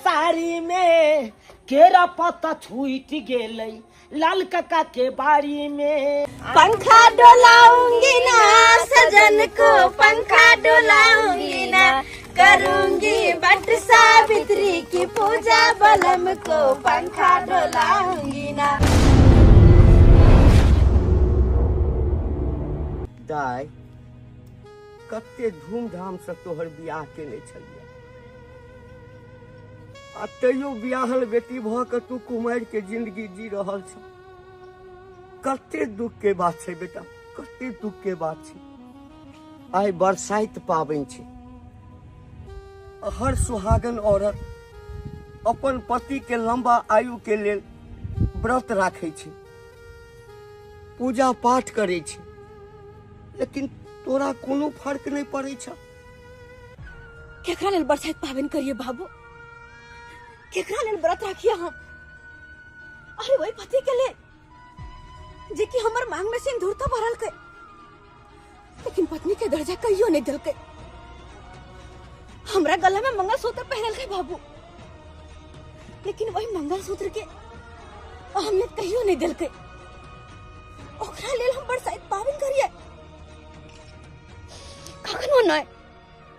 साड़ी में केरा पत्ता छूट गेलै लाल काका के बाड़ी में। पंखा डोलाऊंगी ना सजन को, पंखा डोलाऊंगी ना, करूंगी बट सावित्री की पूजा, बलम को पंखा डोलाऊंगी ना। दाय कते धूमधाम से तोहर बियाह केने छलिया, आ तैयो बियाहल बेटी भ के तू कुमारि के जिंदगी जी रहल छ। कते दुख के बात छै बेटा, कते दुख के बात छै। आइ बरसाइत पाबनि छै, हर सुहागन औरत अपन पति के लंबा आयु के लेल व्रत राखै छै, पूजा पाठ करै छै, लेकिन तोरा कोनो फर्क नहीं पड़े छ। केकरा लेल बरसाइत पाबनि करिए बाबू, केकरा लेल व्रत राखिए हम? अरे वही पति के लिए जे कि हमर मांग में सिंदूर तो भरल के, लेकिन पत्नी के दर्जा कहियो नहीं दिल के। हमरा गला में मंगलसूत्र पहनल के बाबू, लेकिन वही मंगलसूत्र के अहमियत कहियो नहीं दिल के। ओकरा लेल हम बरसाइत पाबनि करिए कखनो नहीं,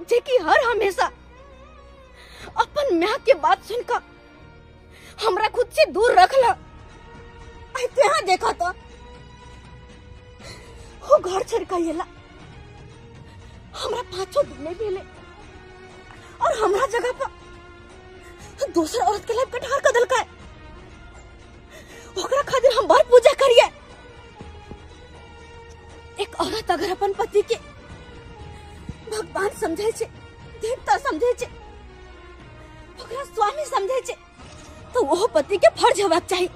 जे कि हर हमेशा अपन माँ के बात सुनकर हमरा खुद से दूर रखला। आई तेहा देखा तो वो घर छोड़ के येला, हमरा 5 दिन नहीं भेले और हमरा जगह पर दूसरा औरत के लिए कटार कर दल का। ओकरा खातिर हम बहुत पूजा करिए। एक औरत अगर अपन पति के भगवान समझे छे, देवता समझे छे, ओकरा स्वामी समझे छे, तो वो पति के फर्ज होबाक चाहिए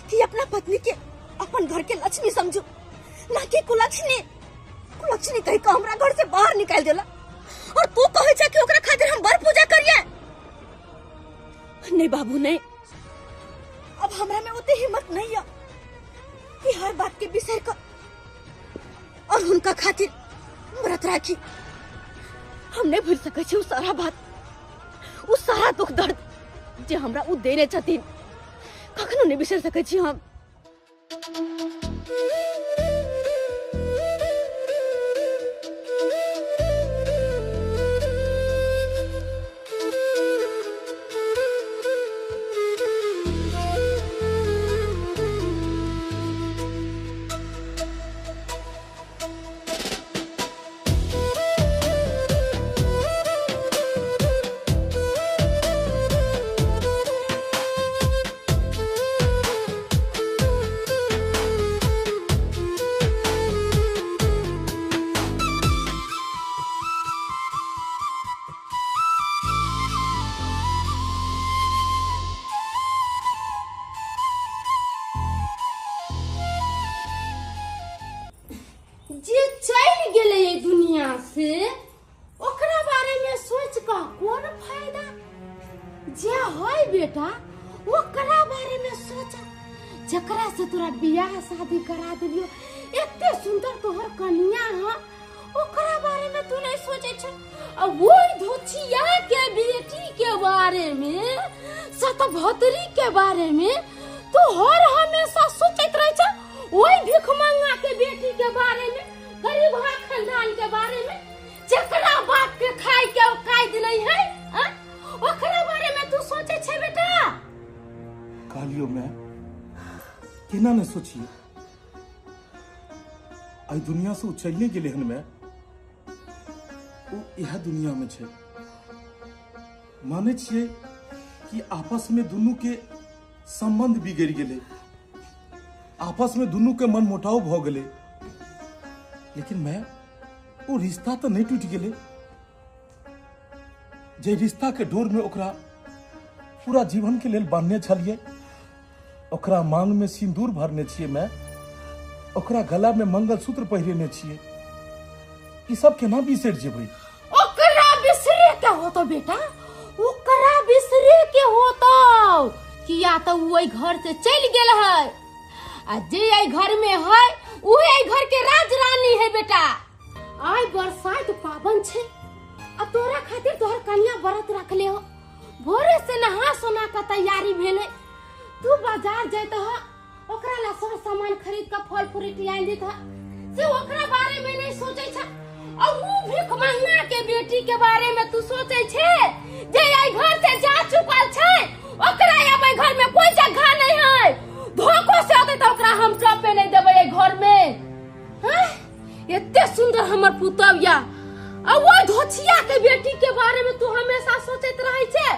कि अपना पत्नी के अपन घर के लक्ष्मी समझो, ना कि कुलक्ष्मी। कुलक्ष्मी कह के हमरा घर से बाहर निकाल देला, और तू कहे छे कि ओकरा खातिर हम बर पूजा करिए। नहीं बाबू नहीं, अब हमरा में उतनी हिम्मत नहीं है कि हर बात के बिसर कर और उनका खातिर व्रत राखी। हम नहीं भूल सके छी उ सारा बात, उ सारा दुख दर्द जे हमरा उ देने छथिन, कखनो नहीं बिसर सके छी हम। जे चल गेले ये दुनिया से, ओकरा बारे में सोच का कौन फायदा? जे होय बेटा ओकरा बारे में सोचा, जकरा से तोरा बियाह शादी करा दिलियो, एते सुंदर तोहर कन्या है, ओकरा बारे में तू नहीं सोचे छ। अब वो धोचिया के बेटी के बारे में, सतभतरी के बारे में तू हर हमेशा सोचत रह छ। वही भिखमंगा के बेटी के बारे में, गरीब खानदान के बारे में, जकरा बाप के खाए के औकात नहीं है, ओकरा बारे में तू सोचे छे बेटा? कालियो मैं केना ने सोचिए, आई दुनिया से उछलने गेले हन मैं, वो यह दुनिया में छे। माने छिए कि आपस में दोनों के संबंध बिगड़ गेले, आपस में दोनों के मन मुटाव भ गेले, लेकिन मैं वो रिश्ता तो नहीं टूट गेले। जे रिश्ता के डोर में ओकरा पूरा जीवन के लेल बांधने छलिए, ओकरा मांग में सिंदूर भरने छिए, मैं ओकरा गला में मंगलसूत्र पहिरने छिए, ई सब केना बिसर जेबै? ओकरा बिसरे के होतो बेटा, ओकरा बिसरे के होतो, किया तो वही घर से चल गेल है, आ जे आई घर में है उहे घर के राज रानी है बेटा। आई बरसात पावन छे, आ तोरा खातिर तोहर कन्या व्रत रख ले हो, बाजार जाते हो ओकरा ला सब सामान खरीद के फल फ्रूट लाइन देत हो से ओकरा बारे में नहीं सोचे छ और वो भीख मंगा के बेटी के बारे में तू सोचे छे जे आई घर से जा चुकल छे ओकरा अब घर में कोई जगह नहीं है धोखो से आते तो ओकरा हम टपे नहीं देबे घर में हैं इतने सुंदर हमर पुतविया आ वो धोछिया के बेटी के बारे में तू हमेशा सोचत रही छे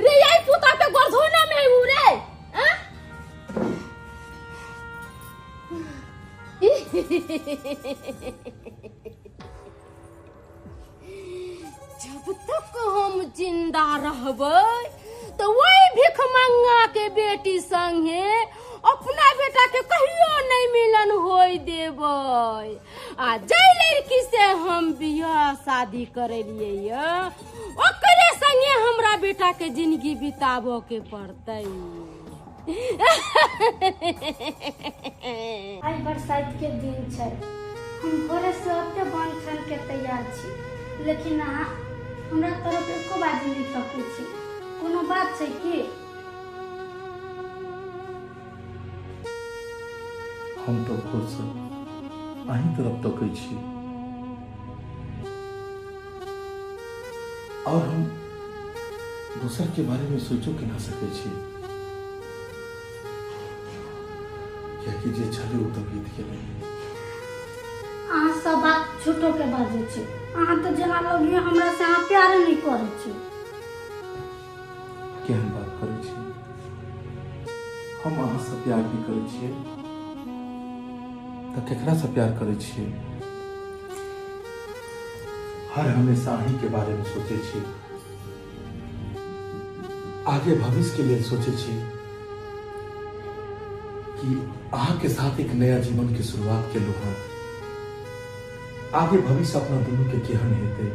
रे यही पुता पे गोरधोना में उ रे हैं जब तक हम जिंदा रहबै तो वही भिख मंगा के बेटी संगे अपना बेटा के कहियो नहीं मिलन होई देबै आ जय लड़की से हम बियाह शादी करलिए य ओकरे संगे हमरा बेटा के जिंदगी बिताबो के पड़तै आई बरसात के दिन छै हम घरे से ओते बन छन के तैयार छी लेकिन अहाँ हमरा तरफ एको बात नहीं सकै छी कोनो बात छै की हम तो खुद से अहीं तरफ तकै छी और हम दूसर के बारे में सोचो के ना सकै छी कि जे छले उ तो बीत गेलै अहाँ सब बात झूठो के बाजै छी अहाँ तो जेना लगिए हमरा से अहाँ प्यार नहीं करै छी केहन बात करै छी हम अहाँ से प्यार भी करै छियै तो केकरा से प्यार करै छियै हर हमेशा अहीं के बारे में सोचे छी आगे भविष्य के लिए सोचे छी कि अहाँ के साथ एक नया जीवन की शुरुआत केलु हन आगे भविष्य अपना दोनों के केहन हेतै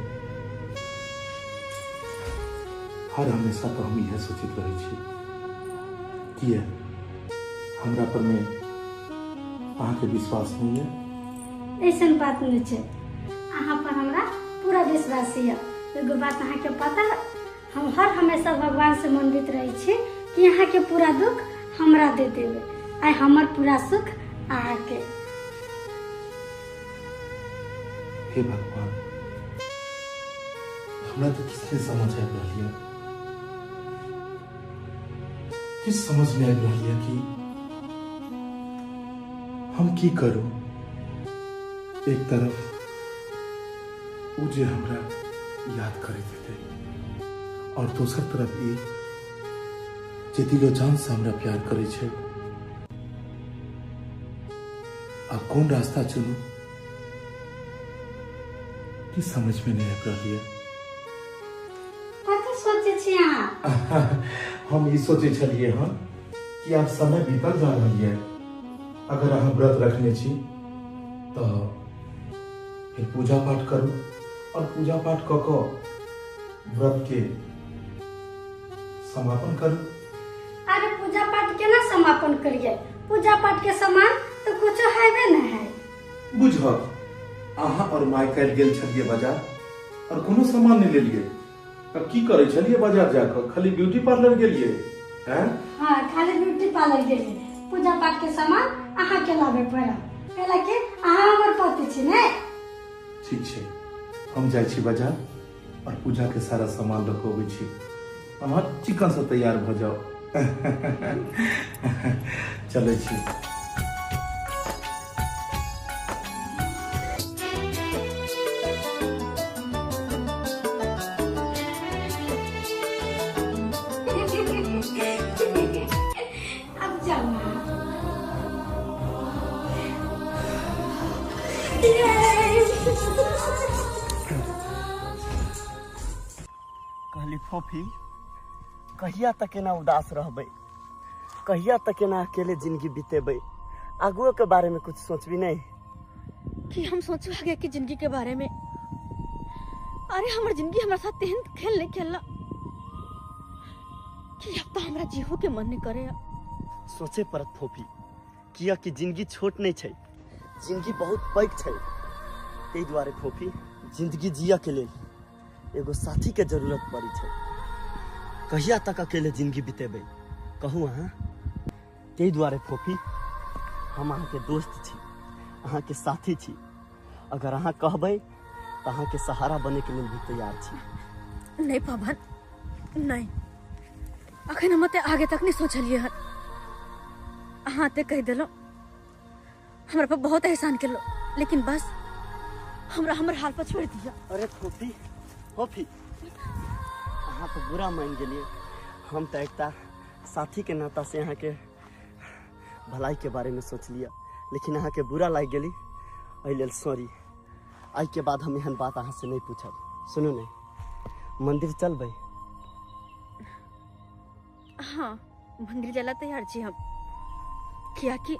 हर हमेशा तो हम यह सोचित रहे छी किए हमरा पर में अहाँ के विश्वास नहीं है ऐसन बात नहीं छै अहाँ पर हमरा पूरा विश्वास है एगो बात अहाँ के पता हम हर हमेशा भगवान से मनबित रहे छी कि अहाँ के पूरा दुख हमरा दे देबे आई हमर पूरा सुख अहाँ के हे भगवान हमरा तो किसने समझ आ रही किस समझ में आ रही है कि हम की करूं एक तरफ उ जे हमरा याद करे थे और दूसर तरफ ई जे दिलो जान से हमरा प्यार करे छे अब कौन रास्ता चुनूं की समझ में नहीं आ रही है कथी सोचे छी अहाँ हम ई सोचे छलिए हन कि अब समय बीतल जा रही है अगर अहाँ व्रत रखने छी तो फिर पूजा पाठ करू और पूजा पाठ क के व्रत के समापन करू अरे पूजा पाठ केना समापन करिए पूजा पाठ के समान तो कुछ हैबे न है बुझब अहाँ और माय कल गेल छलिए बाजार और कोनो सामान नहीं लेलिए अब की करे छलिए बाजार जाकर खाली ब्यूटी पार्लर गेलिए हैं हाँ खाली ब्यूटी पार्लर गेलिए पूजा पाठ के सामान अहाँ के लाबे पड़ा कैला के अहाँ हमर पति छी ने ठीक छै हम जाइ छी बाजार और पूजा के सारा सामान रखोबै छी अहाँ चिकन से तैयार भ जाओ चले छी अब जाओ कहली फोफी कहिया तक एना उदास रहबै कहिया तक एना अकेले जिंदगी बितेबै आगुओ के बारे में कुछ सोचबी नहीं कि हम सोचो आगे की जिंदगी के बारे में। अरे हमार जिंदगी हमारे साथ तेहन खेल नहीं खेलना कि अब तो हमरा जीहो के मन नहीं करे। सोचे पड़त फोफी किया कि जिंदगी छोट नहीं छै जिंदगी बहुत पैघ छै ताहि दुआरे फोफी जिंदगी जिया के लेल एगो साथी के जरूरत पड़ी छै कहिया तक अकेले जिंदगी बितेबै कहू अहाँ ताहि दुआरे फूफी हम अहाँ के दोस्त छी, अहाँ के साथी छी। अगर अहाँ कहबै तो अहाँ के सहारा बने के लिए भी तैयार छी। नहीं पवन नहीं, अखन हम ते आगे तक नहीं सोचलिए हन। अहाँ ते कह दिलो हमरा पर बहुत एहसान कर लो, लेकिन बस हमरा हमर हाल पर छोड़ दिया। अरे फूफी फूफी अहाँ तो बुरा मान गेलिए। हम तो एकता साथी के नाता से अहाँ के भलाई के बारे में सोच लिया, लेकिन अहाँ के बुरा लग गेली, एहि लेल सॉरी। आज के बाद हम एहन बात अहाँ से नहीं पूछब। सुनू ने, मंदिर चलबै? हाँ, मंदिर जाला तैयार छी हम, कियाकि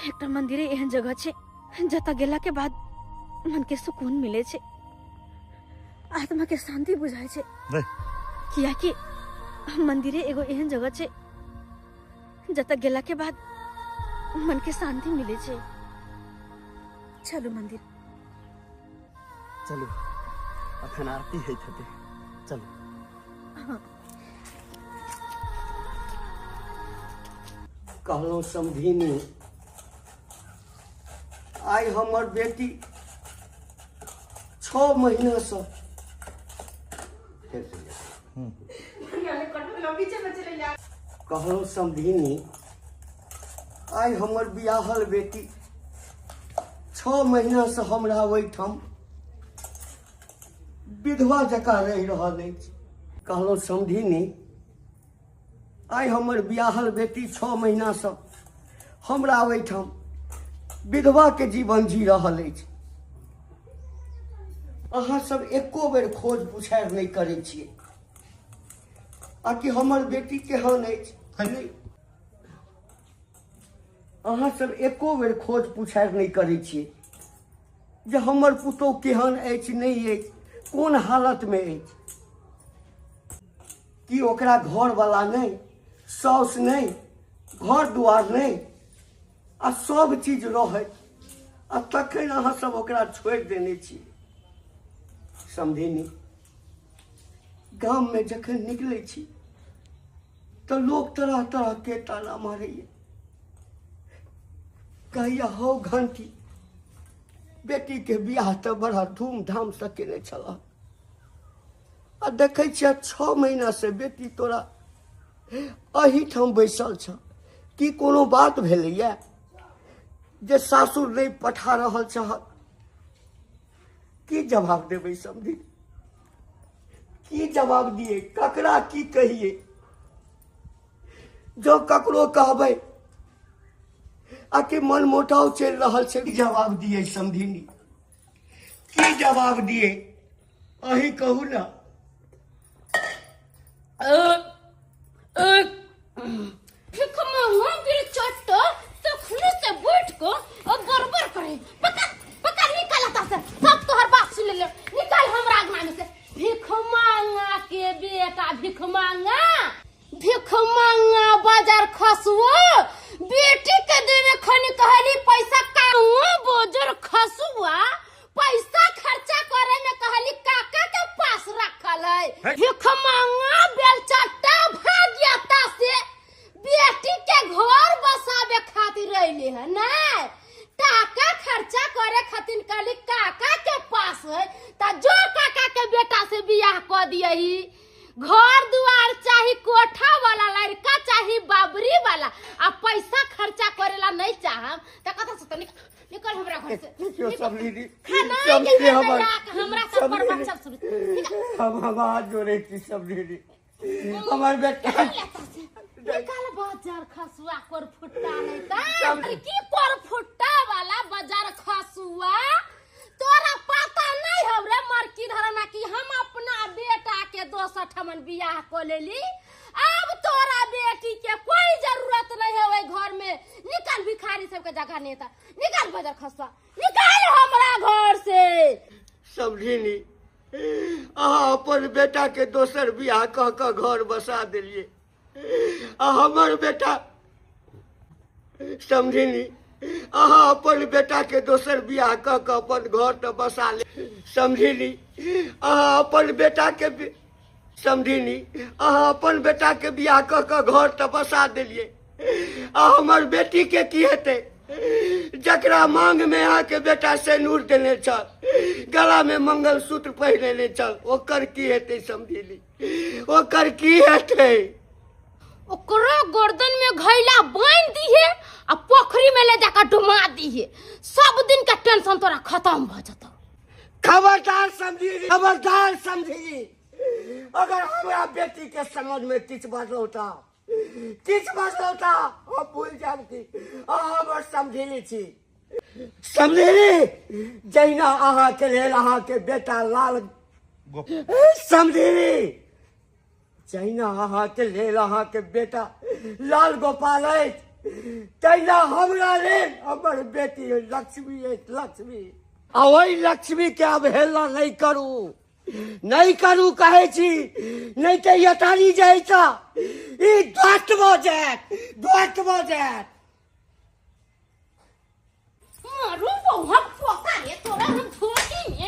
एकटा मंदिर एहन जगह छे जता गेला के बाद मन के सुकून मिले छे, आत्मा के शांति बुझाय छे। कियाकि मंदिर एगो एहन जगह छे जता गेला के बाद मन के शांति मिले छे। चलो मंदिर चलू, अखन आरती होइत हेतै, चलू। हाँ। कहलहुँ समधिनी, आइ हमर बेटी 6 महीना से कहलहुँ समधिनी, आइ हमर बियाहल बेटी 6 महीना से हमरा ओहिठाम विधवा जकाँ रहि रहल अछि। कहलहुँ समधिनी, आइ हमर बियाहल बेटी 6 महीना से हमरा ओहिठाम विधवा के जीवन जी रहल अछि। अहाँ सब एको बेर खोज पुछार नहीं करे छियै आकि हमर बेटी केहन अछि। अहाँ सब एको बेर खोज पुछार नहीं करे छियै जे हमर पुतोह केहन अछि, नहीं अछि, कोन हालत में अछि। कि ओकरा घर वाला नहीं, साउस नहीं, घर दुआर नहीं, आ सब चीज रहे, आ तखन अहाँ सब ओकरा छोड़ देने छी। समझिनी, गाम में जखन निकले छी तो लोग तरह तरह के ताना मारैया, कहैया हौ घंटी बेटी के बियाह तो बड़ा धूमधाम से केने छला, आ देखे छिया 6 महीना से बेटी तोरा अहीठाम बैसल छ। कि कोनो बात भेलैया जे सासुर नहीं पठा रहल चाहत? की जवाब देबै समझी? की जवाब दिए, ककरा की कहिए? जो ककरो कहबै आकि मन मोटाव चल रहल छै, जवाब दिए समझिनी? की जवाब दिए अही कहू ना। भिख मांगा बाजार खसुआ बेटी के देवे खनी कहली पैसा काहुआ बोजर खसुआ पैसा खर्चा करे में कहली काका के पास रखल है। भिख मांगा बेलचट्टा भाग्यता से बेटी के घर बसावे खातिर रहले है ना, टाका खर्चा करे खातिर कहली काका के पास है, ता जो काका के बेटा से बियाह क दियही। घर दुआर चाही, कोठा वाला लड़का चाही, बाबरी वाला, आ पैसा खर्चा करेला नहीं चाहम त कथा से निकल हमरा घर से। क्यों सब लीदी सबके हमरा सब पर बच्चा शुरू हम हाथ जोड़े छी सब लीदी। हमार बेटा निकाल बाजार खसुआ कर फुट्टा नहीं ता की पर फुट्टा वाला बाजार खसुआ तोरा पता नहीं हमरे मरकी धरना कि हम अपना बेटा के 200 ठमन बियाह को लेली। अब तोरा बेटी के कोई जरूरत नहीं है ओई घर में। निकाल भिखारी सब के जगह नेता, निकाल बाजार खसुआ, निकाल हमरा घर से। समझिनी, अहाँ अपन बेटा के दोसर बियाह कह के घर बसा देलिए, आ हमर बेटा समझिनी, अहाँ अपन बेटा के दोसर बियाह कह के अपन घर तो बसा ले। समझिनी, अहाँ अपन बेटा के समझिनी अहाँ अपन बेटा के बियाह क के घर त बसा देलिए, आ हमर बेटी के की हेतै? जकरा मांग में अहाँ के बेटा सेनूर देने छल, गला में मंगलसूत्र पहिरने छल, ओकर की हेतै समझिनी? ओकर की हेतै? ओकरा गर्दन में घैला बांध दिए आ पोखरी में ले जाकर डुबा दिए। सब दिन का टेंशन तोरा खत्म भ जता। खबरदार समझिनी, खबरदार समझिनी, अगर हमरा बेटी के समझ में किछ बजौता, किछ बजौता, हम भूल जाब कि अहाँ हमर समझिनी छी। समझिनी, जहिना अहाँ के लेल अहाँ के बेटा लाल समझिनी, जहिना अहाँ के लेल अहाँ के बेटा लाल गोपाल अछि, तहिना हमरा लेल हमर बेटी लक्ष्मी अछि, लक्ष्मी। आ ओहि लक्ष्मी के अवहेलना नहीं करू, नहीं करू कहै छी, नहीं तो यतारी जाइ त ई ध्वस्त भ जायत, ध्वस्त भ जायत। मारू बहु पोता रे तोरा हम छोटी ने।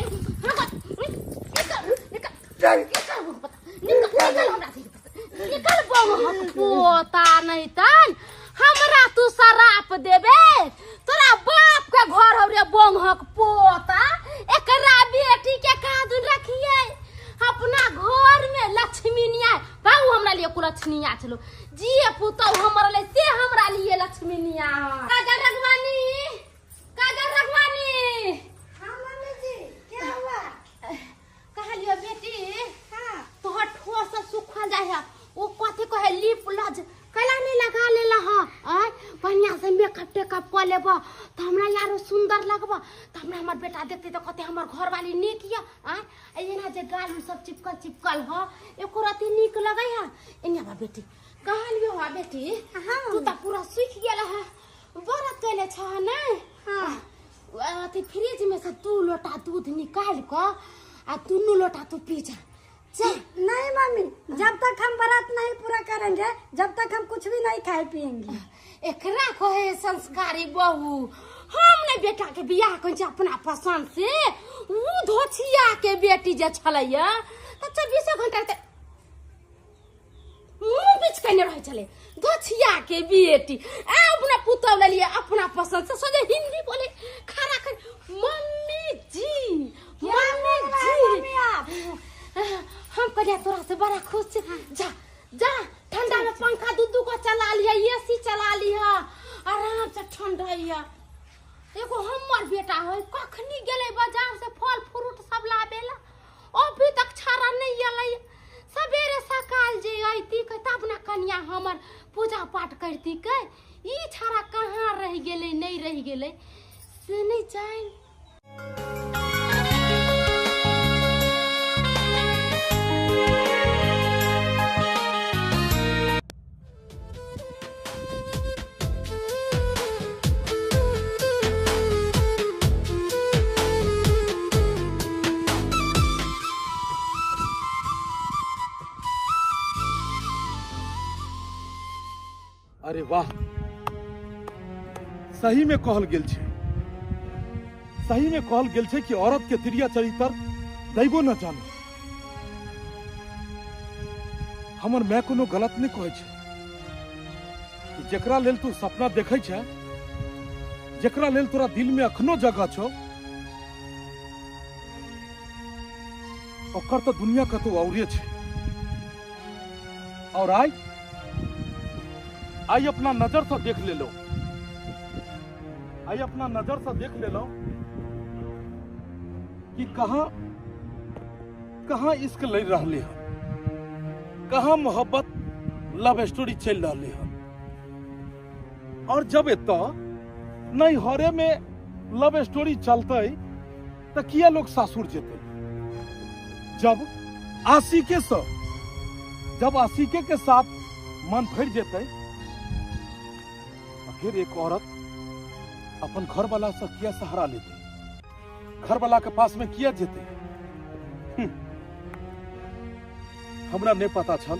निकल बहु पोता नहीं तन हमरा तू शराप देबे। तोरा बाप के घर हो रे बोंघक पोता। एकरा बेटी के कादुन रखिए अपना घर में लक्ष्मी निया। बाबू हमरा लिए कुलक्षणिया चलो जी पुतौ हमरा ले से हमरा लिए लक्ष्मी निया। काजल रघवानी, काजल रघवानी। हाँ मम्मी जी, क्या हुआ? कहलियो बेटी हाँ तोहर ठोस सुखा जाय है। ओ कथि कहे लिप लज कला नहीं लगा लेला ह। आय बढ़िया से मेकअप टेकअप क लेबो त हमरा यारो सुंदर लगबो। त हमरा हमर बेटा देखते त कहते हमर घर वाली नीक या। आय एना जे गाल में सब चिपकल चिपकल ह एको रति नीक लगै है। एने बा बेटी कहलियो हा बेटी हाँ तू त पूरा सुख गेल है। बड़ा कैले छ नै। हां अथी फ्रिज में से 2 लोटा दूध निकाल क आ 2 लोटा तू पी जा। नहीं मम्मी, जब तक हम व्रत नहीं पूरा करेंगे जब तक हम कुछ भी नहीं खाए पिएंगे। एकरा कहे संस्कारी बहू। हमने बेटा के बियाह कइछ अपना पसंद से। उ धोछिया के बेटी जे छलैया त 24 घंटा के मुंह बीच कने रह चले। धोछिया के बेटी आ अपना पुतौ ले लिए अपना पसंद से सोचे हिंदी बोले खरा कर मम्मी जी, मम्मी जी। हम कहिया तोरा से बड़ा खुश छी। जा जा ठंडा में पंखा दूधू को चला लिया, एसी चला लिया, आराम से ठंडैया। एगो हमर बेटा है कखनी गेले बाजार से फल फ्रूट सब लाबेला, अभी तक छाड़ा नहीं आलै। सवेरे सकाल जे आईती के तब ना कन्या हमर पूजा पाठ करती के। ई छाड़ा कहाँ रह गेले नहीं रह गेले से नहीं जान। अरे वाह, सही में कहल गेल छे, सही में कहल गेल छे कि औरत के तिरिया चरित्र दैबो न जाने। हमर मैं कोनो गलत नहीं कहे छे कि जेकरा लेल तू सपना देखे छे, जेकरा लेल तोरा दिल में अखनो जगह छो, ओकर तो दुनिया का तो औरे छे। और आई अपना नजर से देख ले लो, आई अपना नजर से देख ले लो कि कहां कहां इश्क ले रहले हैं, कहां मोहब्बत लव स्टोरी चल रही है। और जब एतो नहीं हरे में लव स्टोरी चलते तो किया लोग सासुर जेते। जब आशिके के साथ मन भर जेते, फिर एक औरत अपन घर वाला से किया सहारा लेते, घर वाला के पास में किया जेते। हमरा नहीं पता छल,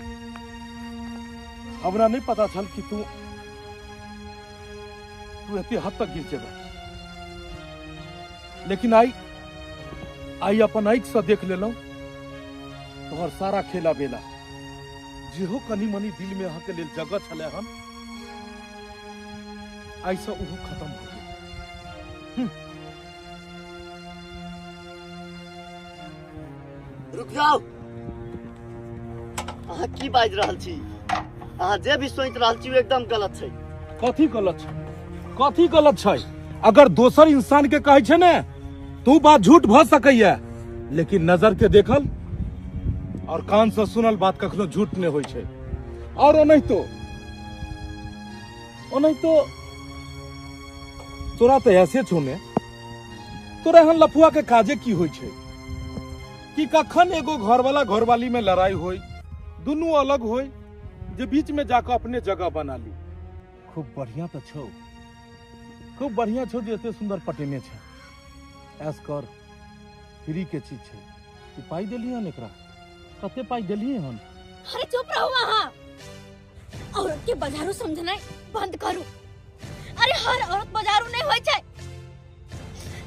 हमरा नहीं पता छल कि तू एते हद तक गिर जेबे। लेकिन आई अपन आँख से देख लेलौं तोहर सारा खेला बेला जेहो कनी मनी दिल में अहाँ के लेल जगह छले हन ऐसा उहो खत्म हो गेल। रुक जाओ। अहाँ की बाज रहल छी? अहाँ जे भी सोच रहल छी एकदम गलत छै। कथी गलत छै? कथी गलत छै? अगर दोसर इंसान के कहे छै ने तू बात झूठ भ सकैया, लेकिन नजर के देखल और कान से सुनल बात कखनो झूठ नहीं होय छै। और ओनहितो तोरा तो ऐसे छो ने, तोरा एहन लफुआ के काजे की होय छै कि कखन एगो घरवाला घरवाली में लड़ाई होय, दुनू अलग होय, जे बीच में जाकर अपने जगह बना ली। खूब बढ़िया तो छो, खूब बढ़िया छो जे एते सुंदर पटेने छै। ऐस कर, फ्री के चीज छै कि पाई देली हन एकरा? कते पाई देली हन? अरे चुप रहो वहाँ। औरत के बाजारू समझना बंद करू। अरे हर औरत बाजारू नहीं होय छै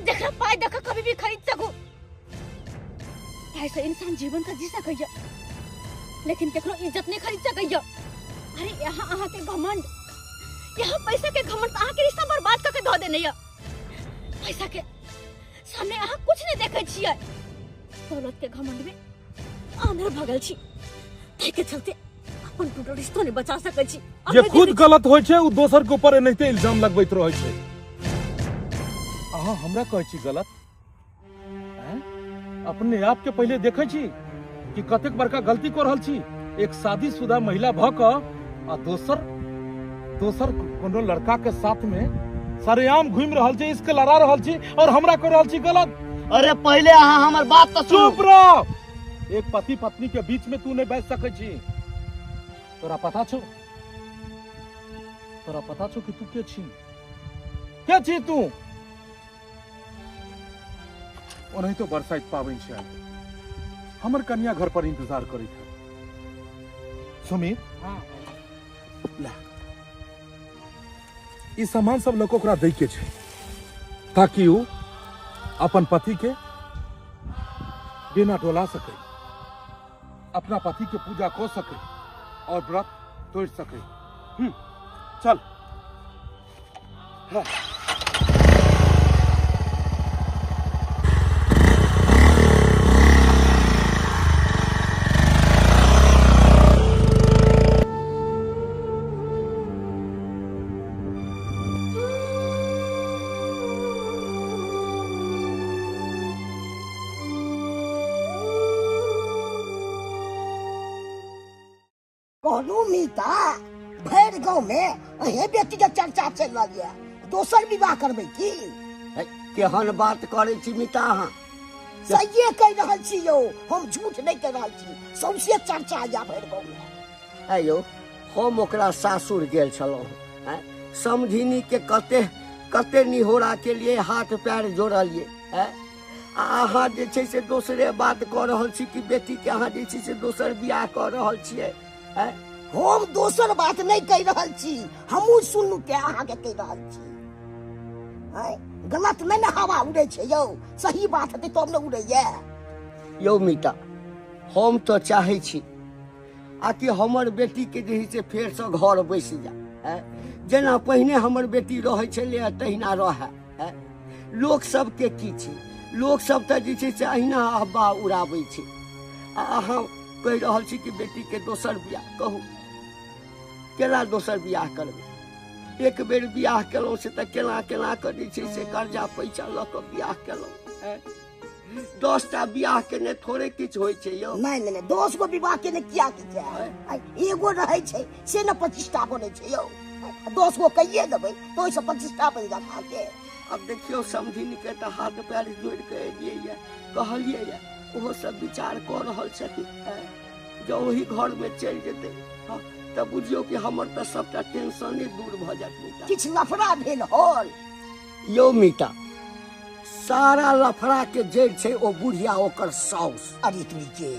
जकरा पाई देख कभी भी खरीद सकू। ऐसा इंसान जीवन का जी सकैया लेकिन केकरो इज्जत नहीं खरीद सकैया। अरे यहाँ अहाँ के घमंड, यहाँ पैसा के घमंड अहाँ के रिश्ता बर्बाद करके धो देने या। पैसा के सामने अहाँ कुछ नहीं देखे छियै। दौलत के घमंड में आंधर भगल छी, ताहि के चलते अपन टूटल रिश्तो नहीं बचा सकै छी। जे खुद गलत होय छै उ दोसर के ऊपर एनाहिते इल्जाम लगबैत रहै छै। अहाँ हमरा कहै छी गलत? अपने आप के पहले देखे छी कि कतेक बड़का गलती कर रहल छी। एक शादीशुदा महिला भ क आ दोसर कोनो लड़का के साथ में सरेआम घूम रहल छी, इसके लड़ा रहल छी और हमरा कर रहल छी गलत। अरे पहले अहाँ हमर बात तो सुनो। चुप रह। एक पति पत्नी के बीच में तू नहीं बैठ सकै छी। तोरा पता छो कि तू के छी? के छी तू? ओनही तो बरसाइत पाबनि छै, हमर कन्या घर पर इंतजार करी था। सुमित, ला ई सामान सब लोग ओकरा दै के छै ताकि वो अपन पति के बिना डोला सके, अपना पति के पूजा कर सके और व्रत तोड़ सके। चल। हाँ। कहलू मीता, भैर गांव में अहे बेटी के चर्चा चल रही है, दोसर विवाह करबे की? केहन बात करे छी मीता? अहाँ सहिए कह रहल छी यो, हम झूठ नहीं कह रहल छी। सबसे चर्चा या भैर गांव में। आयो हम ओकरा सासुर गेल छलौं, समझिनी के कते निहोरा के लिए हाथ पैर जोड़लिए। अहाँ जे छै से दोसरे बात कह रहल छी कि बेटी के अहाँ जे छै से दोसर बियाह कर रहल छियै। हम दोसर बात नहीं कह रहल छी, हमू सुनू के अहाँ के कह रहल छी। गलत नहीं ना हवा उड़े छै यौ, सही बात है तब न उड़ैया। यौ मीता, हम तो चाहे छी आकि हमर बेटी के जे से फेर से घर बैस जा, जेना पहिने हमर बेटी रहे छले तहिना रहे। लोक सब के की छै, लोक सब त जे छै से अहिना हवा उड़ाबै छै। अहाँ कह रहल छी कि बेटी के दोसर बियाह, कहू केना दोसर बियाह करबै? एक बेर बियाह केलौं से त केना कर जे छै से कर्जा पैसा ल क बियाह केलौं। 10टा बियाह केने थोड़े किछ होय छै यौ। नहीं 10 गो विवाह केने किया की छै? एगो रहै छै से न 25टा बनै छै यौ। 10 गो कहिए देबै तो ओइसे 25टा बन जात आके। अब देखियो समझिन के त हाथ पैर जोड़ के एलियै या, कहलियै या, ओहो सब विचार कर रहल छथिन। जो वही घर में चल जेते तब बुझियो कि हमर त सबटा टेंशने दूर भ जात। किछ लफड़ा भेल होल यौ मीता, सारा लफड़ा के जड़ छै ओ बुढ़िया ओकर साउस। अरे तुई के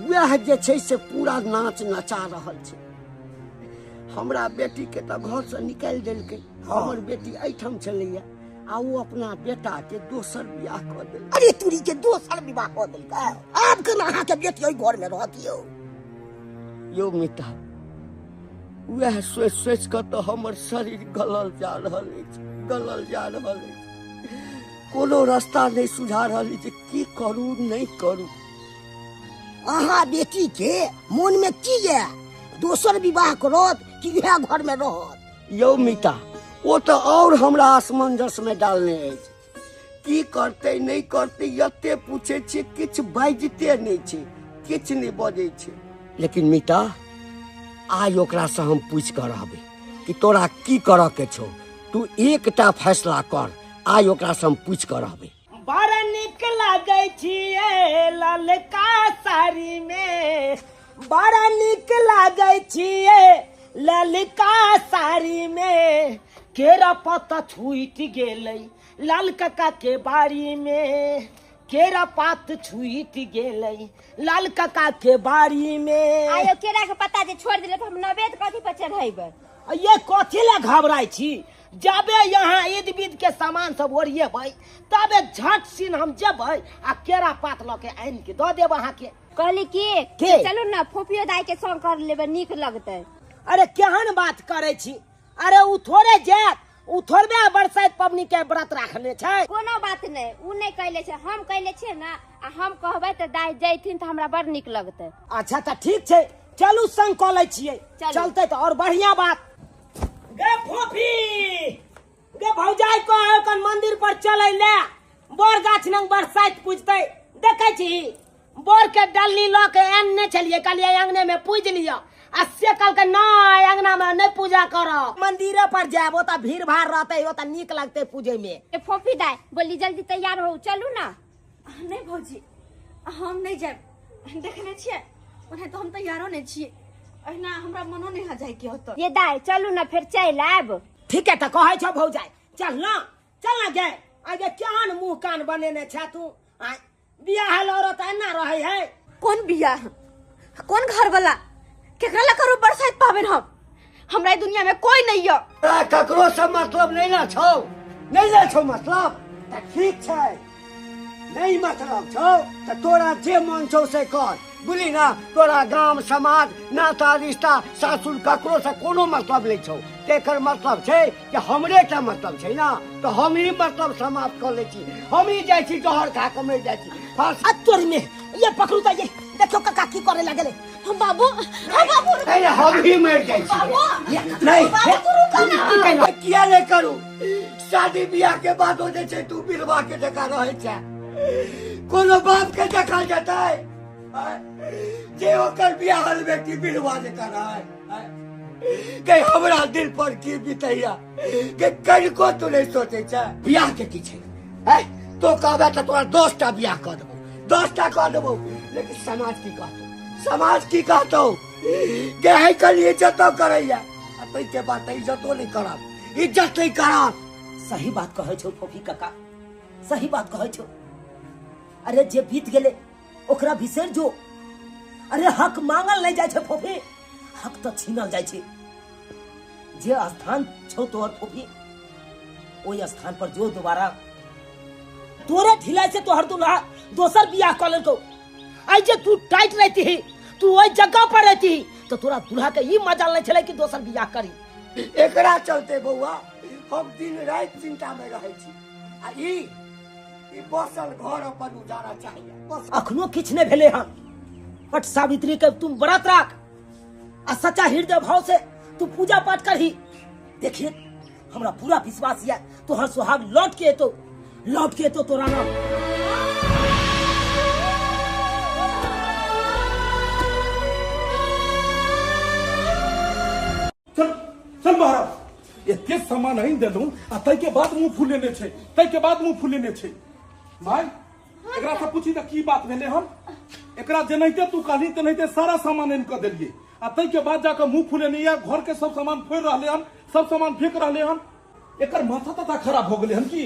वह जे छै से पूरा नाच नचा रहल छै। हमरा बेटी के त घर से निकाल देलकै, हमर बेटी एठम छलैया आ वो अपना बेटा के दोसर बियाह कर दिल। अरे तुरी के दोसर विवाह कर दिलकै। आब केना अहाँ के बेटी ओहि घर में रहतियौ? यो मिता, वह सोच सोच कर तो हमर शरीर गलल जा रहल अछि, गलल जा रहल अछि। कोनो रास्ता नहीं सुझा रहल अछि, की करू नहीं करू। अहाँ बेटी के मन में की है? दोसर विवाह करत कि वह घर में रहत? यो मिता, वो तो और हमरा असमंजस में डालने अछि। की करते नहीं करते यते पूछे छे, किछ बाजते नहीं छे, किछ नहीं बजे छे। लेकिन मिता, आज ओकरा से हम पूछ कर रहबे कि तोरा की करऽ के छौ। तू एकटा फैसला कर, आज ओकरा से हम पूछ कर रहबे। बड़ा निक लागे छिए ललका साड़ी में, बड़ा निक लागे छिए ललका साड़ी में। केरा पत्ता छूट गेलै लाल काका के बाड़ी में, केरा पात छूट गेलै लाल काका के बाड़ी में। आयो केरा के पत्ता जे छोड़ दिले तो हम नवेद कथी पर चढ़ाइबे? ये कथी ला घबराई छी? जबे यहाँ ईद बीद के सामान सब ओरिए भाई, तबे झट सिन हम जेबै आ केरा पात ल के आन के दऽ देब अहाँ के। कहली की के? चलू ना फोफियो दाई के संग कर लेबे, नीक लगतै। अरे केहन बात करे छी? अरे उ थोड़े जात, उ थोड़बे बरसाइत पबनी के व्रत राखने छै। कोनो बात नहीं, उ नहीं कहले छै, हम कहले छियै ना। आ हम कहबै त दाई जैथिन त हमरा बड़ नीक लगतै। अच्छा त ठीक छै, चलू संग कऽ लै छियै। चलू। चलते तो और बढ़िया बात। गे फोफी, गे भौजाई को कन मंदिर पर चलै ले, बोर गाछ नंग बरसाइत पूजतै। देखे छी बोर के डल्ली ल के एन्ने चलिए, कहलिए अंगने में पूज लिया। आ से कल के नहीं, अंगना में नहीं पूजा करो, मंदिरे पर जाब, ओता भीड़ भाड़ रहते, ओता नीक लगते पूजे में। ए फोफी दाई बोली जल्दी तैयार हो, चलू ना। नहीं भौजी, हम नहीं जाब, देखने छियै ओने तो हम तैयारो नहीं छियै, अहिना हमरा मनो नहीं आ जाय के होतो। ये दाई चलू ना, फिर चल आब। ठीक है तो कहे छो भौजाई, चल ना गे। आगे केहन मुंह कान बनेने छ तू? बियाह औरत एना रहे है? कौन बियाह, कौन घर वाला, केकरा ला करू बरसाइत पाबन? हम हमरा ई दुनिया में कोई नहीं है। ककरो से मतलब नहीं ना छौ, नहीं ना छौ मतलब त ठीक छै। नहीं मतलब छौ त तोरा जे मन छौ से कर, बुझली ना। तोरा गांव समाज नाता रिश्ता सासुर ककरो से कोनो मतलब नहीं छौ। तेकर मतलब छै कि हमरे के मतलब छै ना, तो हम ही मतलब समाप्त कर ले छी। हम ही जाय छी जहर खा के मर जाय छी। तोरी में ये पकड़ू त ये देखो काका की करे लगले। हम बाबू अरे हम ही मर जाय छी। नहीं किया नहीं करू? शादी बियाह के बाद हो जाय छै तू बिरवा के जका रहे छै। कोनो बाप के देखल जेतै जे ओकर बियाहल बेटी बिरवा जका रहे? के हमरा दिल पर की बीतैया के कनिको तू नहीं सोचे छै? बियाह के की छै? तो कहबे त तोरा 10टा बियाह कर देबो, 10टा कर देबो। लेकिन समाज की कहतो? समाज की कहतो? के है कल इज्जत करैया, तै के बात इज्जतो नहीं करब, इज्जत नहीं करब। सही बात कहे छो फोफी काका, सही बात कहे छो। अरे जे बीत गेले ओकरा बिसर जो। अरे हक मांगल नहीं जाय छै फोफी, हक तो छीनल जाय छै। जे स्थान छो तोहर फोफी, ओई स्थान पर जो दोबारा तोरे ढिलाई से तोहर दुल्हा दोसर बियाह कर लेलको। आई जे तू टाइट रहती ही, तू ओई जगह पर रहती ही, तो तोरा दुल्हा के ई मजाल नहीं छले कि दोसर बियाह करी। एकरा चलते बउआ हम दिन रात चिंता में रहे छी। आ ई बसल घर अपन उजारा चाहिए बस। अखनो किछ नहीं भेले हन। पट सावित्री के तुम व्रत राख आ सच्चा हृदय भाव से तू पूजा पाठ करही। देखिए हमरा पूरा विश्वास है तोहर सुहाग लौट के तो तोरा नाम। चल बाहर। एते सामान नहीं देलू आ तै के बाद मुंह फुलेने छै, तै के बाद मुंह फुलेने छै। माय एकरा से पूछी त की बात भेले हन? एकरा जनैते तू कहली तनैते सारा सामान इन क देलिए आ तै के बाद जाके मुंह फुलेने या घर के सब सामान फोड़ रहले हन, सब सामान फेंक रहले हन। एकर माथा तथा खराब हो गेले हन की?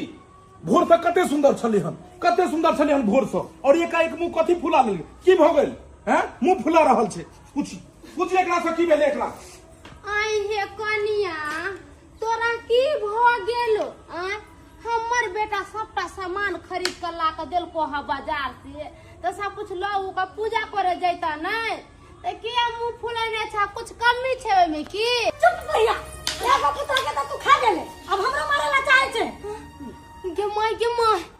भोर से कते सुंदर छले हन, कते सुंदर छले हन भोर से, और एकाएक मुंह कथी फुला लेले? की भ गेल? हैं मुंह फुला रहल छै। पूछी एकरा से की भेले? एकरा आई हे कनिया तोरा की भ गेलो? हमर बेटा सबटा सामान खरीद कर ला के देलको है बाजार से, तो सब कुछ लो का पूजा करे जैता नहीं तो किया मुंह फुलाने छा, कुछ कमी छे ओमे की? चुप भैया, एगो पुत्र के तो तू खा गेले, अब हमरा मारे ला चाहे छे। गे माय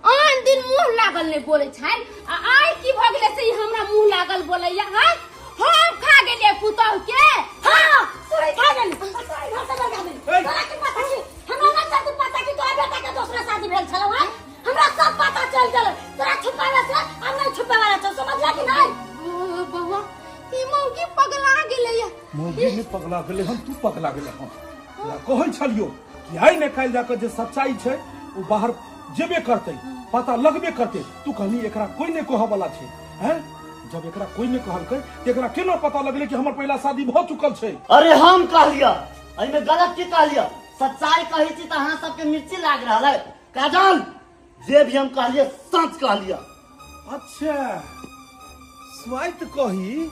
आन दिन मुंह लागल ने बोले छै, आइ की भ गेले से हमरा मुंह लागल बोलैया? हां हम खा गेलिए पुतह के। हां तोरे खा गेले, तोरे घर से लगा दे। तोरा की पता छी? हमरा ना चाहती पता कि तोरा बेटा के दूसरा शादी भेल छलो है। हमरा सब पता चल गेल। तोरा छुपावे से अब नहीं छुपावे छ, समझला कि नहीं? बाबा ई मौगी पगला गेले या। मौगी ने पगला गेले हम, तू पगला गेले हम। कहै छलियो कि आइ ने काल जाके जे सच्चाई छै वो बाहर जेबे करते, पता लगबे करते। तू कहनी एकरा कोई ने कह वाला छे, हैं? जब एकरा कोई ने कहलकै त एकरा केना पता लगले कि हमर पहला शादी भ चुकल छे? अरे हम कहलिया, अई में गलत की कहलिया? सच्चाई कही थी तो अहाँ सबके मिर्ची लाग रहा है। काजल जे भी हम कहलिए सच कहलिया। अच्छा स्वाइत कही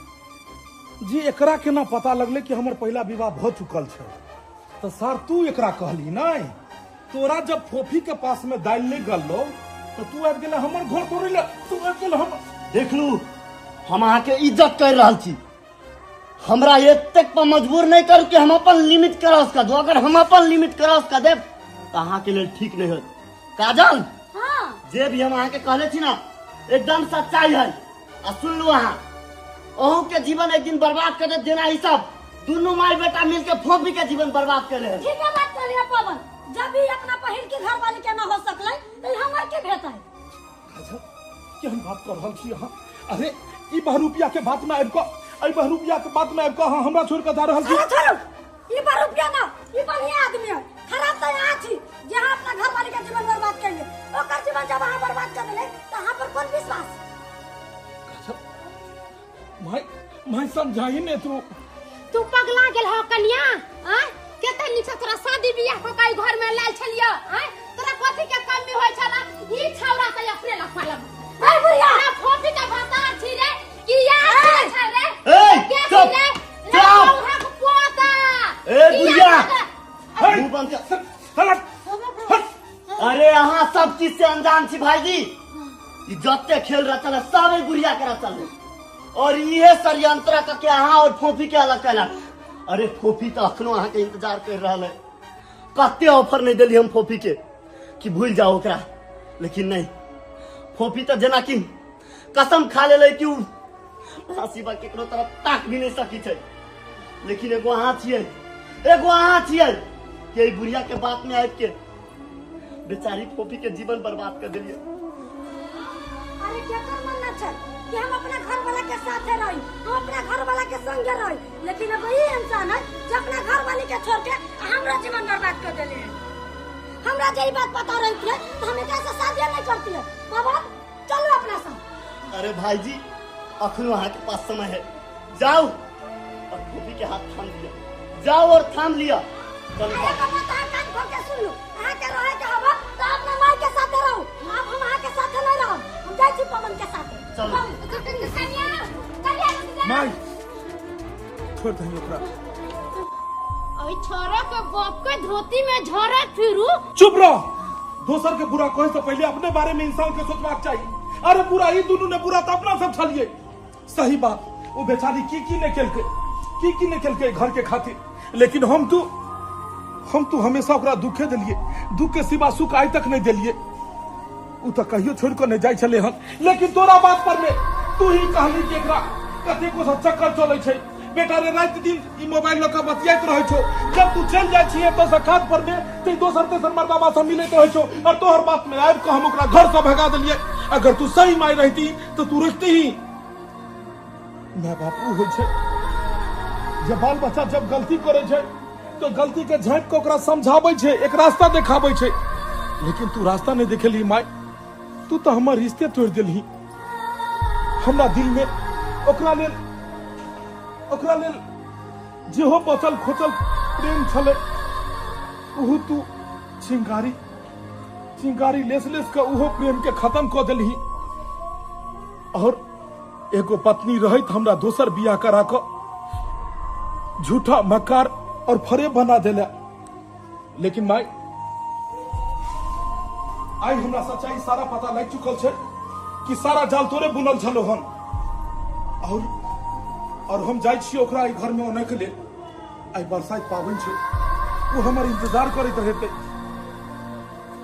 जी एकरा केना पता लगले कि हमर पहला विवाह भ चुकल छे? तो सर तू एकरा कहली नहीं? तोरा जब फोफी के पास में दाल नहीं गलो तो तू आबि गेले हमर घर तोड़े ले। तू आबि गेले हम देख लू, हम अहाँ के इज्जत कर रहा छी। हमरा ये तक पर मजबूर नहीं कर कि हम अपन लिमिट क्रॉस कर दो। अगर हम अपन लिमिट क्रॉस कर दे तो अहाँ के लिए ठीक नहीं है। काजल हां जे भी हम अहाँ के कहले छी ना एकदम सच्चाई है। आ सुन लू, अहाँ अहू के जीवन एक दिन बर्बाद कर देना ही सब दोनों माई बेटा मिलके फोफी के जीवन बर्बाद कर रहे। ठीक है बात कर लिया पवन, जब भी अपना पहिल की घर वाली के न हो सकले तो हमर के भेटै। अच्छा क्या हम बात कर रहल छी अहाँ? अरे ई बहरूपिया के बात में आबि क आई बहरूपिया के बात में आबि क अहाँ हमरा छोड़ के जा रहल छी? अरे छोड़ो, ई बहरूपिया ना, ई बढ़िया आदमी है। खराब तो यहाँ छी जहाँ अपना घर वाली का जीवन बर्बाद कर लिए, ओकर जीवन जब वहाँ बर्बाद कर देले तो यहाँ पर कौन विश्वास? मैं समझाई ने तू पगला गेल हो कन्या? हां केते नीचे तोरा शादी बियाह को काई घर में लाल छलियो? हां तोरा कथि के कमी होय छला? ई छौरा त अपने ला पालम। ए बुढ़िया, ना फोफी का भातार छी रे कि यार छ रे? ए चुप चुप। हम पोता ए बुढ़िया मुंह बंद कर। अरे अहाँ सब चीज से अनजान छी भाईजी। ई जत्ते खेल रहा चल सब बुढ़िया करा चल, और ये षड्यंत्र करके अहाँ और फोफी के अलग कैला। अरे फोफी तो अखनो अहाँ के इंतजार कर रहा है। कते ऑफर नहीं दिली हम फोफी के कि भूल जाओ ओकरा, लेकिन नहीं, फोफी तो जना कि कसम खा ले कि फांसी पर केकरो तरफ ताक भी नहीं सकी छे। लेकिन एगो अहाँ छियै कि ई बुढ़िया के बात में आबि के बेचारी फोफी के जीवन बर्बाद कर दिलिए। अरे क्या कर मन ना छे कि हम अपना घर वाला के साथ रही, हम अपना घर वाला के संग रही, लेकिन अब वही इंसान है जो अपना घर वाली के छोड़ के हमरा जीवन बर्बाद कर देले है। हमरा यही बात पता रही थी तो हम एकरा से शादी नहीं करती है। बाबा चलो अपना संग। अरे भाईजी अखनो अहाँ के पास समय है, जाओ और फोफी के हाथ थाम लिया, जाओ और थाम लिया। अरे बाबा तो कान खोल के सुन लो, अहाँ के रहे के हवा तो अपना माई के साथ रहो। अब हम अहाँ के साथ नहीं रहो, हम जाई छी पवन के साथ। चलो माई छोड़ दही ओकरा। ओई छोरा के बाप के धोती में झरे फिरू। चुप रहो। दोसर के बुरा कहे से पहले अपने बारे में इंसान के सोचबाक चाहिए। अरे बुरा ही दोनों ने बुरा तो अपना सब छलिए। सही बात, वो बेचारी की ने केलके घर के खातिर, लेकिन हम तू हमेशा ओकरा दुखे दिलिए। दुख के सिवा सुख आज तक नहीं दिलिए। उ तो कहियो छोड़ कर नहीं जाय छले हन, लेकिन तोरा बात पर में तू ही कहली कि एकरा कते को चक्कर चले छै। बेटा रे रात दिन ई मोबाइल लका बतियात रहे छो, जब तू चल जाय छिए तो सखात पर में ते दोसर तेसर मर्दाबा से मिलत रहे छो, और तोहर बात में आब के हम ओकरा घर से भगा देलिए। अगर तू सही माय रहती तो तू रुकती ही। माय बापू होय छै, जब बाल बच्चा जब गलती करे छै तो गलती के झाँप के ओकरा समझाबै छै, एक रास्ता देखाबै छै। लेकिन तू रास्ता नहीं देखेली माय, तू तो हमर रिश्ते तोड़ दिलही। हमरा दिल में ओकरा लेल जेहो बचल खोचल प्रेम छले उहु तू चिंगारी लेस के उहो प्रेम के खत्म कर दिलही। और एगो पत्नी रहित हमरा दोसर बियाह करा के झूठा मकार और फरेब बना देला। लेकिन माई आई हमरा सच्चाई सारा पता लग चुकल छे कि सारा जाल तोरे बुनल छलो हन और हम जाय छी ओकरा ई घर में ओने के लिए आई बरसात पावन छे वो हमर इंतजार करैत रहते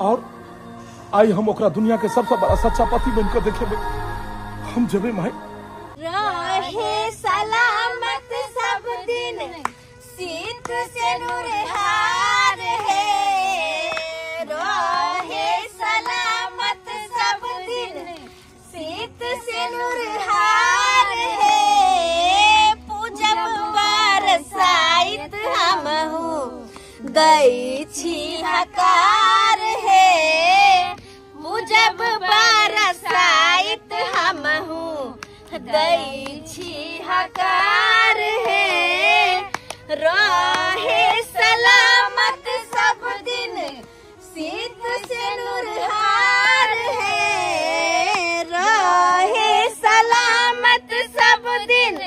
और आई हम ओकरा दुनिया के सबसे बड़ा सच्चा पति बनकर देखेबे। हम जेबे माई। रहे सलामत सब दिन सीत से नूरहार है, रहे सलामत सब दिन सीत से नूरहार है, पूजब बरसाइत हमहू गई छी हकार है, पूजब बरसाइत हमहू गई छी हकार है, रहे सलामत सब दिन सीत से नूरहार है, रहे सलामत सब दिन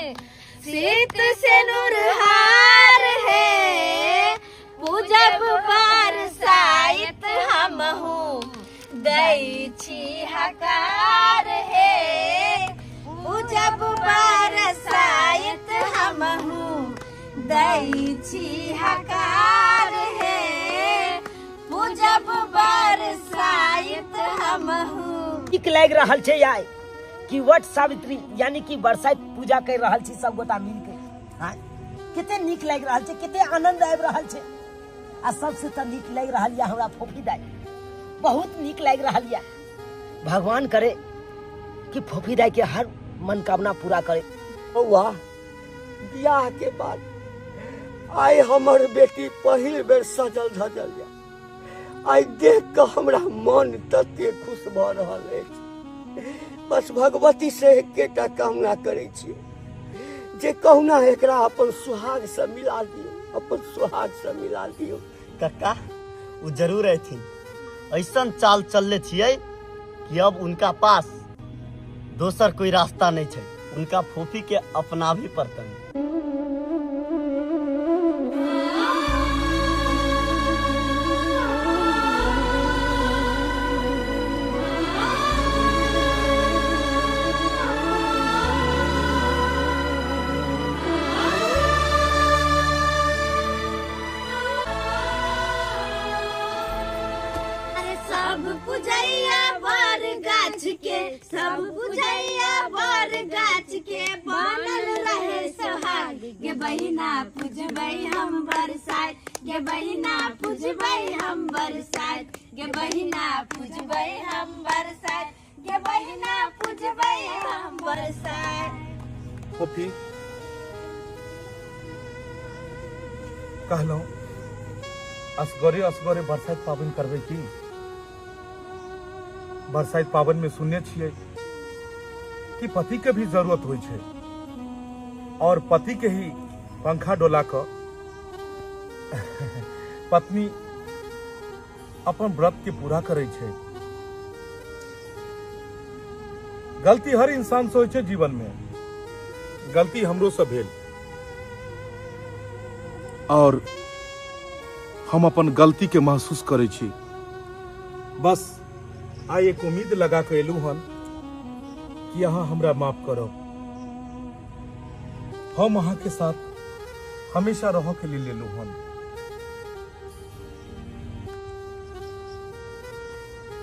सीत से नूरहार है, पूजब बरसाइत हमहू गई छी हकार है, पूजब बरसाइत हमहू गई छी हकार है, पूजब बरसाइत हमहू। नीक लाग रहल छे यार कि वट सावित्री यानी कि बरसाइत पूजा कर रहल छी सब गोटा मिल के। हां कते नीक लाग रहल छे, कते आनंद आबि रहल छे। आ सबसे त नीक लाग रहल या हमरा फोफी दाई, बहुत नीक लाग रहल या। भगवान करे कि फोफी दाई के हर मनोकामना पूरा करे। वाह, बियाह के बाद आई हमर बेटी पहिल बेर सजल धजल या। आई देख के हमरा मन तते खुश भ रहल अछि। बस भगवती से एकेटा कामना करे छी जे कहुना एकरा अपन सुहाग से मिला दियो, अपन सुहाग से मिला दियो। कक्का वो जरूर अथिन, ऐसन चाल चलले छिए कि अब उनका पास दोसर कोई रास्ता नहीं है, उनका फोफी के अपना भी पड़तन। सब पूजैया बर गाछ के, सब पूजैया बर गाछ के बनल रहे सोहाग, गे बहिना पूजबै हम बरसाइत, गे बहिना पूजबै हम बरसाइत, गे बहिना पूजबै हम बरसाइत, गे बहिना पूजबै हम बरसाइत। फोफी कहलो असगरे असगरे बरसाइत पाबन करबे की? बरसाइत पाबन में सुनने छिए कि पति के भी जरूरत होय छे और पति के ही पंखा डोला क पत्नी अपन व्रत के पूरा करे छे। गलती हर इंसान से होय छे जीवन में, गलती हमरो से भेल और हम अपन गलती के महसूस करे छी। बस आई एक उम्मीद लगा के एलू हन कि अहाँ हमरा माफ करब। हम अहाँ के साथ हमेशा रह के लिए लेलू हन।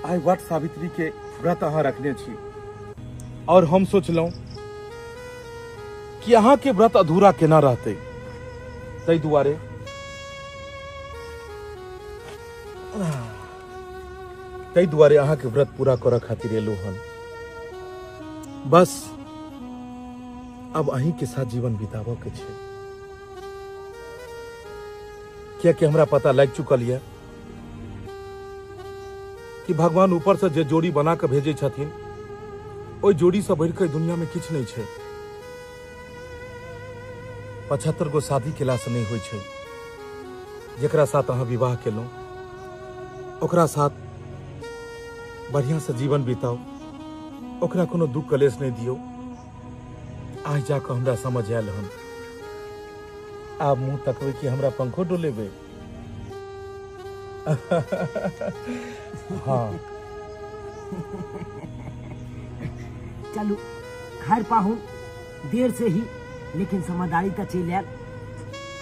आई वट सावित्री के व्रत अहाँ रखने छी और हम सोचलहुं कि अहाँ के व्रत अधूरा केना रहते, तै दुआरे अहाँ के व्रत पूरा करे खातिर एलू हन। बस अब अहीं के साथ जीवन बिताबो के छे, कियाकि हमरा पता लग चुकल है कि भगवान ऊपर से जे जोड़ी बना के भेजे छथिन ओई जोड़ी से बढ़ के दुनिया में किछ नहीं छे। 75 गो शादी केला से नहीं होय छे। जेकरा साथ अहाँ विवाह केलौ ओकरा साथ बढ़िया से जीवन बिताओ, ओकरा कोनो दुख कलेश नहीं दियो। आज जाके हमरा समझ आयल हन। आप मुंह तकबे कि हमरा पंखो डोलेबे। हाँ चलू खैर पाहुन देर से ही लेकिन समझदारी तो चल आयल।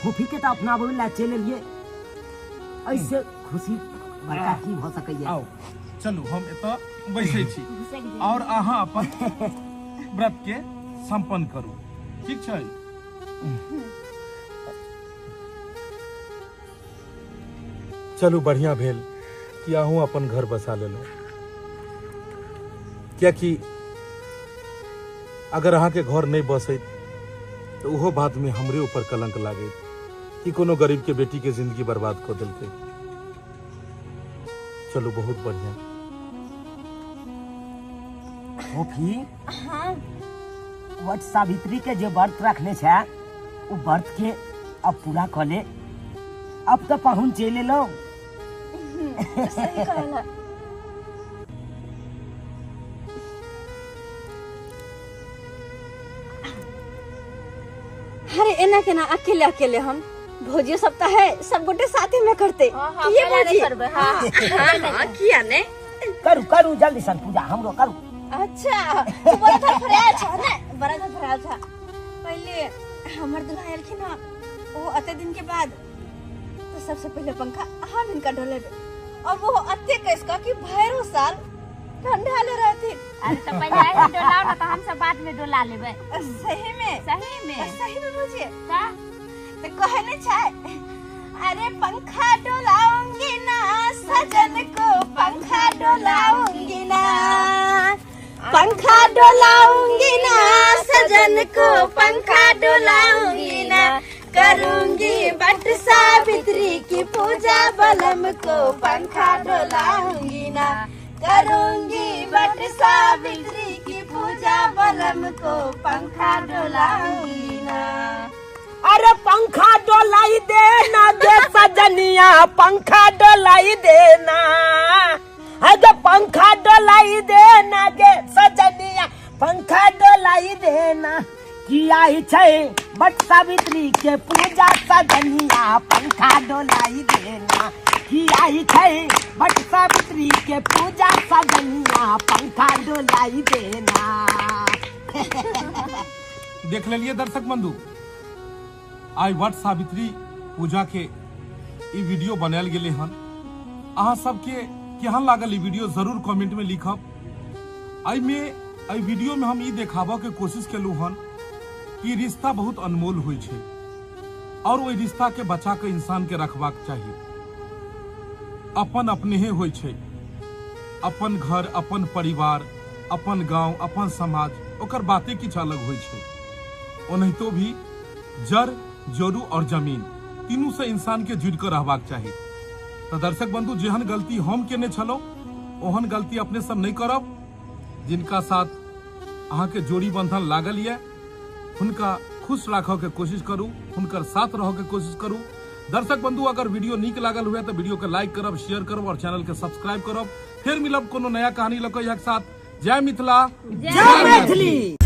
फूफी के तो अपना बोला चल लिए, ऐसे खुशी बड़का की हो सके। आओ चलू हम एतऽ बैठे छी और अहाँ अपन व्रत के संपन्न करू, ठीक छै? चलू बढ़िया भेल कि अहूँ अपन घर बसा लेलहुँ, कियाकि अगर अहाँ के घर नहीं बसैत तो उहो बात में हमरे ऊपर कलंक लागैत कि कोनो गरीब के बेटी के जिंदगी बर्बाद कर देलकै। चलो बहुत बढ़िया। फूफी वट सावित्री के जो व्रत रखले छे वो व्रत के अब पूरा कर ले। अब तो पाहुन चले लो। सही कहला। अरे एना केना अकेले अकेले हम भोजी सब तो है, सब गोटे साथ में करते। ये भोजी हां किया ने करू करू जल्दी सन पूजा हमरो करू। अच्छा तू बड़ा था फराल छ ने, बड़ा था फराल था। पहले हमर दुल्हा आलखिन ना, वो अते दिन के बाद तो सबसे पहले पंखा हम इनका डोले और वो अते कैसका कि भैरो साल ठंडा ले रहती। अरे तो पहले ऐसे डोलाओ ना, तो हम सब बाद में डोला लेबे। सही में सही में बुझिए का तो कहने चाहे, अरे पंखा डोलाऊंगी ना सजन को, पंखा डोलाऊंगी ना, पंखा डोलाऊंगी ना सजन को, पंखा डोलाऊंगी ना, करूंगी बट सावित्री की पूजा बलम को, पंखा डोलाऊंगी ना, करूंगी बट सावित्री की पूजा बलम को, पंखा डोलाऊंगी ना। अरे पंखा डोलाई देना गे सजनिया, पंखा डोलाई देना। अरे पंखा डोलाई देना गे सजनिया, पंखा डोलाई देना। की आई छै बट सावित्री के पूजा सजनिया, पंखा डोलाई देना। की आई छै बट सावित्री के पूजा सजनिया, पंखा डोलाई देना। देख लिये दर्शक बंधु, आई वट सावित्री पूजा के ई वीडियो बनायल गेले हन। अहाँ सबके केहन लागल ई वीडियो जरूर कमेंट में लिखब। आई वीडियो में हम ई देखाबऽ के कोशिश केलू हन कि रिश्ता बहुत अनमोल होइ छै और ओइ रिश्ता के बचा के इंसान के रखबाक चाहिए। अपन अपने ही होइ छै, अपन घर, अपन परिवार, अपन गांव, अपन समाज, ओकर बातें किछ अलग होइ छै। ओनाहितो भी जड़, जोरू और जमीन तीनों से इंसान के जुड़ कर रहबाक चाहिए। तो दर्शक बंधु, जेहन गलती हम केने छलौ ओहन गलती अपने सब नहीं करब। जिनका साथ अहाँ के जोड़ी बंधन लागल ये हुनका खुश राखऽ के कोशिश करू, हुनकर साथ रहऽ के कोशिश करू। दर्शक बंधु, अगर वीडियो नीक लागल हुए तो वीडियो के लाइक करब, शेयर करब और चैनल के सब्सक्राइब करब। फिर मिलब कोनो नया कहानी लऽ कऽ एक साथ। जय मिथिला, जय मैथिली।